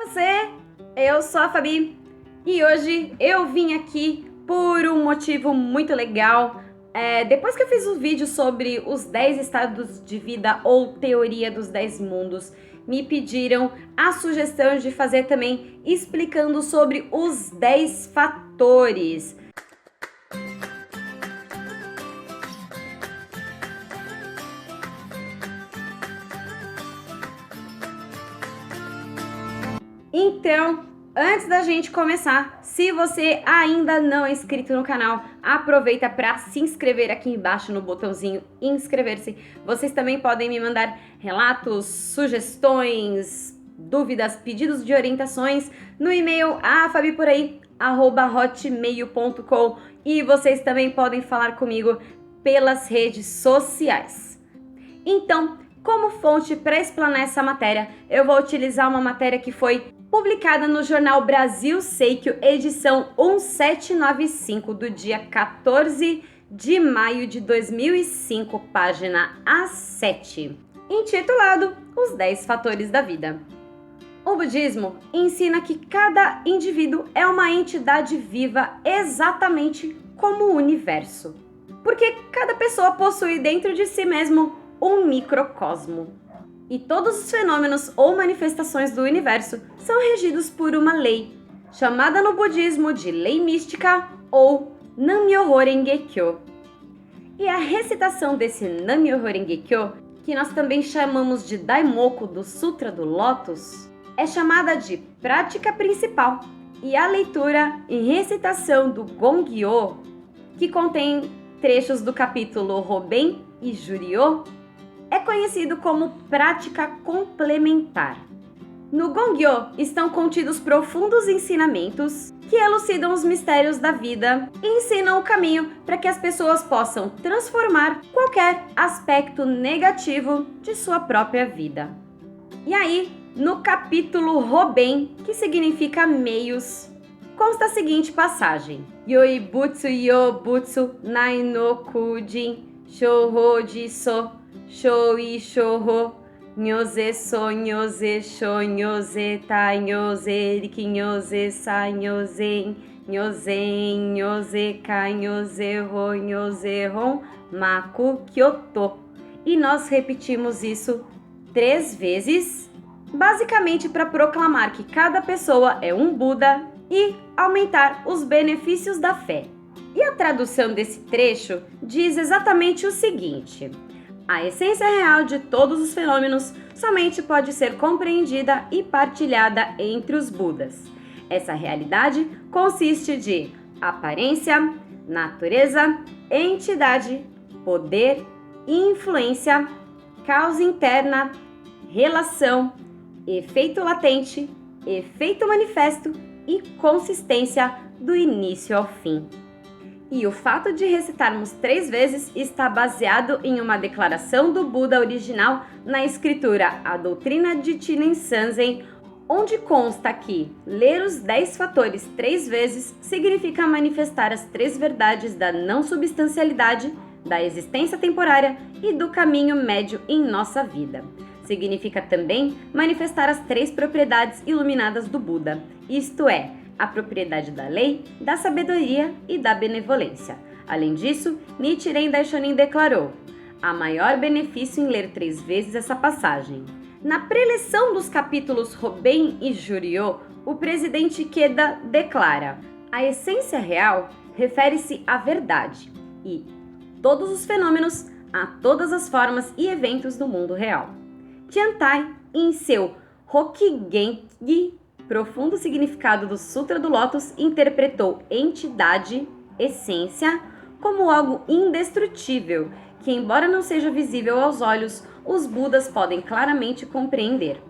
você, eu sou a Fabi e hoje eu vim aqui por um motivo muito legal. Depois que eu fiz o vídeo sobre os 10 estados de vida ou teoria dos 10 mundos, me pediram a sugestão de fazer também explicando sobre os 10 fatores. Então, antes da gente começar, se você ainda não é inscrito no canal, aproveita para se inscrever aqui embaixo no botãozinho inscrever-se. Vocês também podem me mandar relatos, sugestões, dúvidas, pedidos de orientações no e-mail afabiporaí@hotmail.com e vocês também podem falar comigo pelas redes sociais. Então, como fonte para explanar essa matéria, eu vou utilizar uma matéria que foi publicada no jornal Brasil Seikyo, edição 1795, do dia 14 de maio de 2005, página A7, intitulado Os 10 Fatores da Vida. O budismo ensina que cada indivíduo é uma entidade viva exatamente como o universo, porque cada pessoa possui dentro de si mesmo um microcosmo. E todos os fenômenos ou manifestações do universo são regidos por uma lei, chamada no budismo de lei mística ou Nam-myoho Renge-kyo. E a recitação desse Nam-myoho Renge-kyo, que nós também chamamos de Daimoku do Sutra do Lótus, é chamada de prática principal. E a leitura e recitação do Gongyo, que contém trechos do capítulo Hoben e Juryo, é conhecido como prática complementar. No Gongyo estão contidos profundos ensinamentos que elucidam os mistérios da vida e ensinam o caminho para que as pessoas possam transformar qualquer aspecto negativo de sua própria vida. E aí, no capítulo Hoben, que significa meios, consta a seguinte passagem: Yoibutsu Yobutsu Nai no Kujin Shouhoji So Shoi Shouho Nyoze So Nyoze Sho Nyoze Tai Nyoze Riki Nyoze Sa Nyozen Nyozen Nyoze Ka Nyoze Ho Nyoze Hon Maku Kyoto. E nós repetimos isso 3 vezes, basicamente para proclamar que cada pessoa é um Buda e aumentar os benefícios da fé. E a tradução desse trecho diz exatamente o seguinte: a essência real de todos os fenômenos somente pode ser compreendida e partilhada entre os Budas. Essa realidade consiste de aparência, natureza, entidade, poder, influência, causa interna, relação, efeito latente, efeito manifesto e consistência do início ao fim. E o fato de recitarmos 3 vezes está baseado em uma declaração do Buda original na escritura A Doutrina de Chinen Sanzen, onde consta que ler os 10 fatores 3 vezes significa manifestar as 3 verdades da não substancialidade, da existência temporária e do caminho médio em nossa vida. Significa também manifestar as 3 propriedades iluminadas do Buda, isto é, a propriedade da lei, da sabedoria e da benevolência. Além disso, Nichiren Daishonin declarou: há maior benefício em ler 3 vezes essa passagem. Na preleção dos capítulos Hoben e Juryo, o presidente Ikeda declara: a essência real refere-se à verdade e todos os fenômenos a todas as formas e eventos do mundo real. Tiantai, em seu Rokigengi, profundo significado do Sutra do Lótus, interpretou entidade, essência, como algo indestrutível, que embora não seja visível aos olhos, os Budas podem claramente compreender.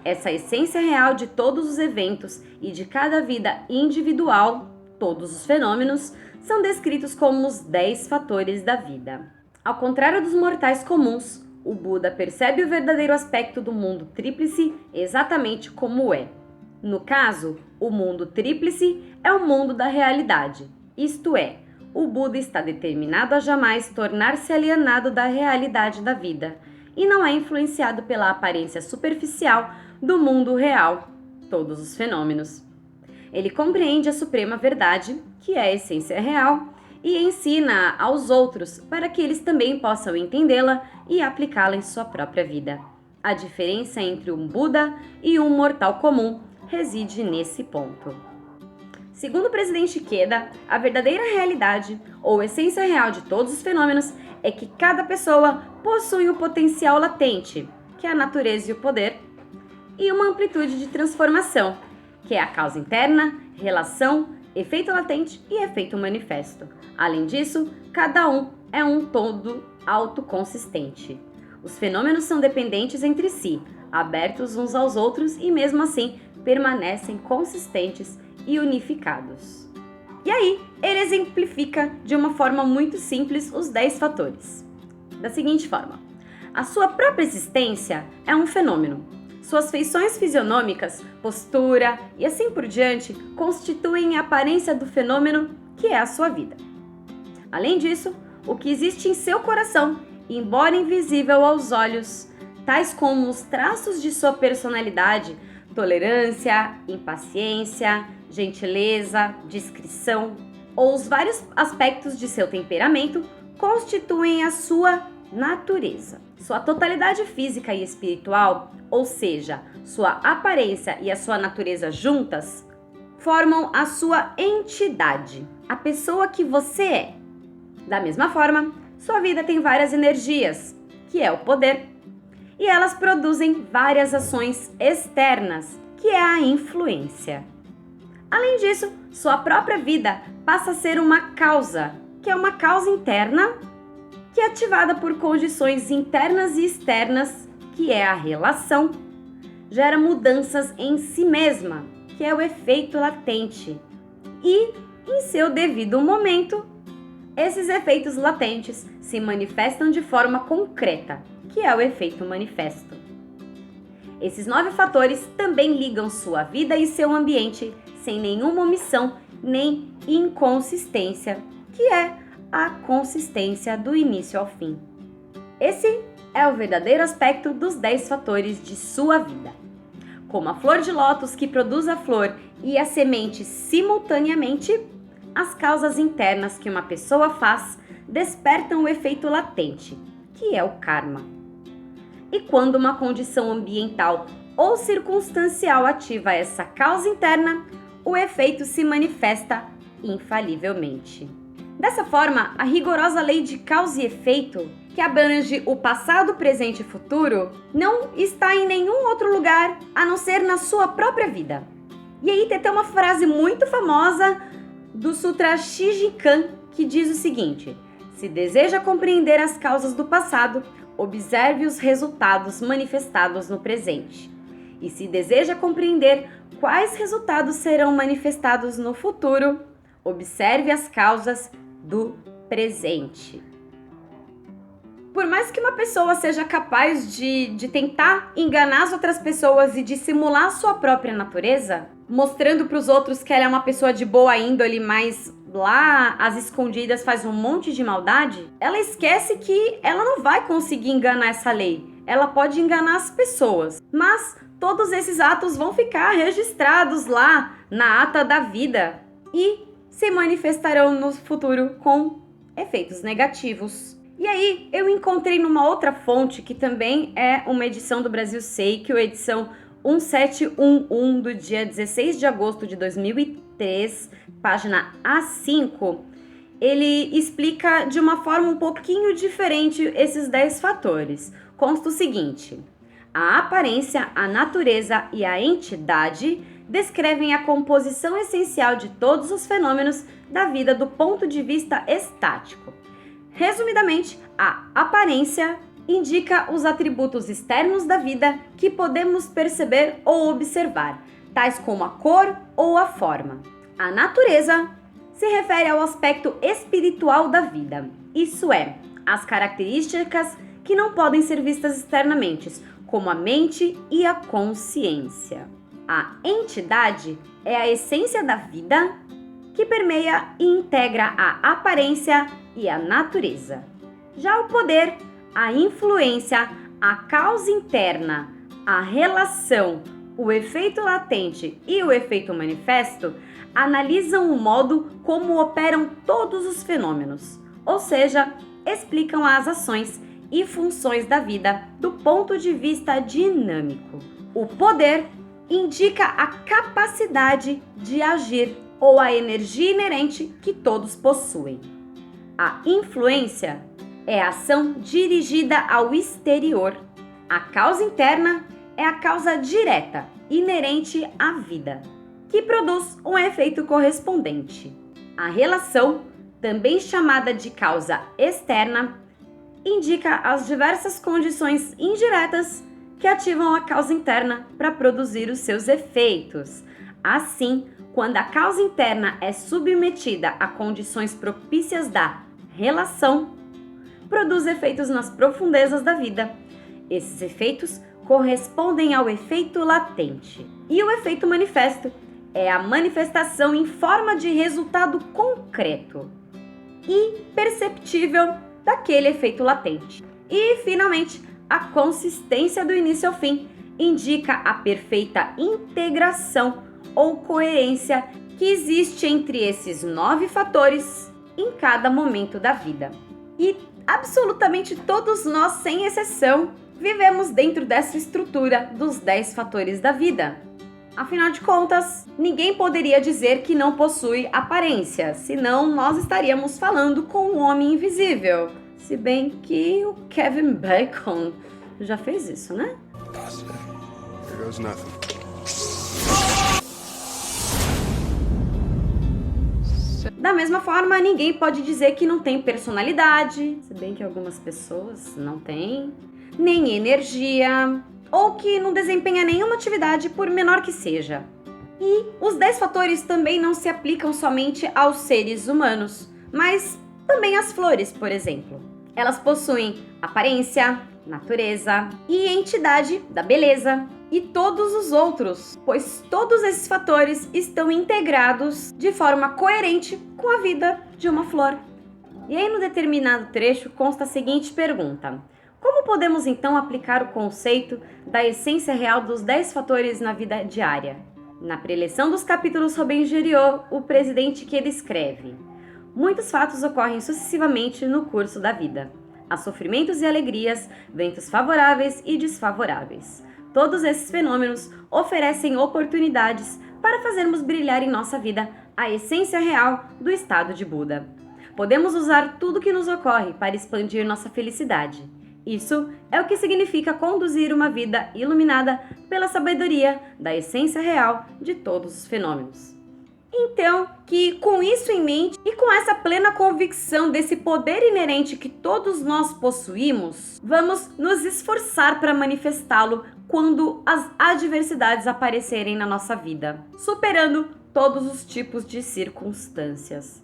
Essa essência real de todos os eventos e de cada vida individual, todos os fenômenos, são descritos como os 10 fatores da vida. Ao contrário dos mortais comuns, o Buda percebe o verdadeiro aspecto do mundo tríplice exatamente como é. No caso, o mundo tríplice é o mundo da realidade, isto é, o Buda está determinado a jamais tornar-se alienado da realidade da vida e não é influenciado pela aparência superficial do mundo real. todos os fenômenos. Ele compreende a suprema verdade, que é a essência real, e ensina aos outros para que eles também possam entendê-la e aplicá-la em sua própria vida. A diferença entre um Buda e um mortal comum reside nesse ponto. Segundo o presidente Ikeda, a verdadeira realidade, ou essência real de todos os fenômenos, é que cada pessoa possui um potencial latente, que é a natureza e o poder, e uma amplitude de transformação, que é a causa interna, relação, efeito latente e efeito manifesto. Além disso, cada um é um todo autoconsistente. Os fenômenos são dependentes entre si, abertos uns aos outros e mesmo assim permanecem consistentes e unificados. E aí, ele exemplifica de uma forma muito simples os 10 fatores. Da seguinte forma: a sua própria existência é um fenômeno. Suas feições fisionômicas, postura e assim por diante constituem a aparência do fenômeno que é a sua vida. Além disso, o que existe em seu coração, embora invisível aos olhos, tais como os traços de sua personalidade, tolerância, impaciência, gentileza, discrição, ou os vários aspectos de seu temperamento, constituem a sua natureza. Sua totalidade física e espiritual, ou seja, sua aparência e a sua natureza juntas, formam a sua entidade, a pessoa que você é. Da mesma forma, sua vida tem várias energias, que é o poder, e elas produzem várias ações externas, que é a influência. Além disso, sua própria vida passa a ser uma causa, que é uma causa interna, que é ativada por condições internas e externas, que é a relação, gera mudanças em si mesma, que é o efeito latente, e, em seu devido momento, esses efeitos latentes se manifestam de forma concreta, que é o efeito manifesto. Esses 9 fatores também ligam sua vida e seu ambiente sem nenhuma omissão nem inconsistência, que é a consistência do início ao fim. Esse é o verdadeiro aspecto dos 10 fatores de sua vida. Como a flor de lótus que produz a flor e a semente simultaneamente, as causas internas que uma pessoa faz despertam o efeito latente, que é o karma. E quando uma condição ambiental ou circunstancial ativa essa causa interna, o efeito se manifesta infalivelmente. Dessa forma, a rigorosa lei de causa e efeito, que abrange o passado, presente e futuro, não está em nenhum outro lugar a não ser na sua própria vida. E aí tem até uma frase muito famosa do Sutra Shijikan, que diz o seguinte: se deseja compreender as causas do passado, observe os resultados manifestados no presente. E se deseja compreender quais resultados serão manifestados no futuro, observe as causas do presente. Por mais que uma pessoa seja capaz de tentar enganar as outras pessoas e de simular a sua própria natureza, mostrando para os outros que ela é uma pessoa de boa índole, mas lá às escondidas faz um monte de maldade, ela esquece que ela não vai conseguir enganar essa lei. Ela pode enganar as pessoas, mas todos esses atos vão ficar registrados lá na ata da vida e se manifestarão no futuro com efeitos negativos. E aí, eu encontrei numa outra fonte, que também é uma edição do Brasil Seikyo, edição 1711 do dia 16 de agosto de 2003, página A5, ele explica de uma forma um pouquinho diferente esses 10 fatores. Consta o seguinte: a aparência, a natureza e a entidade descrevem a composição essencial de todos os fenômenos da vida do ponto de vista estático. Resumidamente, a aparência indica os atributos externos da vida que podemos perceber ou observar, tais como a cor ou a forma. A natureza se refere ao aspecto espiritual da vida, isso é, as características que não podem ser vistas externamente, como a mente e a consciência. A entidade é a essência da vida que permeia e integra a aparência e a natureza. Já o poder, a influência, a causa interna, a relação, O efeito latente e o efeito manifesto analisam o modo como operam todos os fenômenos, ou seja, explicam as ações e funções da vida do ponto de vista dinâmico. O poder indica a capacidade de agir ou a energia inerente que todos possuem. A influência é a ação dirigida ao exterior. A causa interna é a causa direta, inerente à vida, que produz um efeito correspondente. A relação, também chamada de causa externa, indica as diversas condições indiretas que ativam a causa interna para produzir os seus efeitos. Assim, quando a causa interna é submetida a condições propícias da relação, produz efeitos nas profundezas da vida. Esses efeitos correspondem ao efeito latente. E o efeito manifesto é a manifestação em forma de resultado concreto e perceptível daquele efeito latente. E, finalmente, a consistência do início ao fim indica a perfeita integração ou coerência que existe entre esses 9 fatores em cada momento da vida. E absolutamente todos nós, sem exceção, vivemos dentro dessa estrutura dos 10 fatores da vida. Afinal de contas, ninguém poderia dizer que não possui aparência, senão nós estaríamos falando com um homem invisível. Se bem que o Kevin Bacon já fez isso, né? Here goes nothing. Da mesma forma, ninguém pode dizer que não tem personalidade, se bem que algumas pessoas não têm, nem energia, ou que não desempenha nenhuma atividade, por menor que seja. E os 10 fatores também não se aplicam somente aos seres humanos, mas também às flores, por exemplo. Elas possuem aparência, natureza e entidade da beleza, e todos os outros, pois todos esses fatores estão integrados de forma coerente com a vida de uma flor. E aí, no determinado trecho, consta a seguinte pergunta: como podemos então aplicar o conceito da essência real dos 10 fatores na vida diária? Na preleção dos capítulos Robin Geriot, o presidente que ele escreve: muitos fatos ocorrem sucessivamente no curso da vida. Há sofrimentos e alegrias, ventos favoráveis e desfavoráveis. Todos esses fenômenos oferecem oportunidades para fazermos brilhar em nossa vida a essência real do estado de Buda. Podemos usar tudo que nos ocorre para expandir nossa felicidade. Isso é o que significa conduzir uma vida iluminada pela sabedoria da essência real de todos os fenômenos. Então, que com isso em mente e com essa plena convicção desse poder inerente que todos nós possuímos, vamos nos esforçar para manifestá-lo quando as adversidades aparecerem na nossa vida, superando todos os tipos de circunstâncias.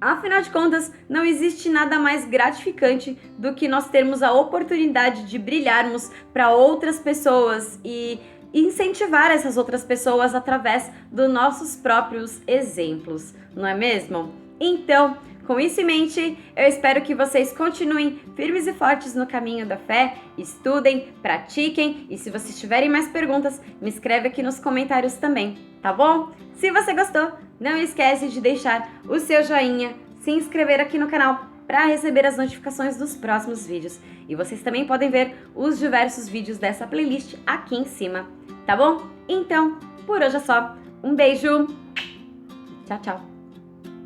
Afinal de contas, não existe nada mais gratificante do que nós termos a oportunidade de brilharmos para outras pessoas e incentivar essas outras pessoas através dos nossos próprios exemplos, não é mesmo? Então, com isso em mente, eu espero que vocês continuem firmes e fortes no caminho da fé, estudem, pratiquem e se vocês tiverem mais perguntas, me escreve aqui nos comentários também, tá bom? Se você gostou, não esquece de deixar o seu joinha, se inscrever aqui no canal para receber as notificações dos próximos vídeos. E vocês também podem ver os diversos vídeos dessa playlist aqui em cima, tá bom? Então, por hoje é só. Um beijo, tchau, tchau!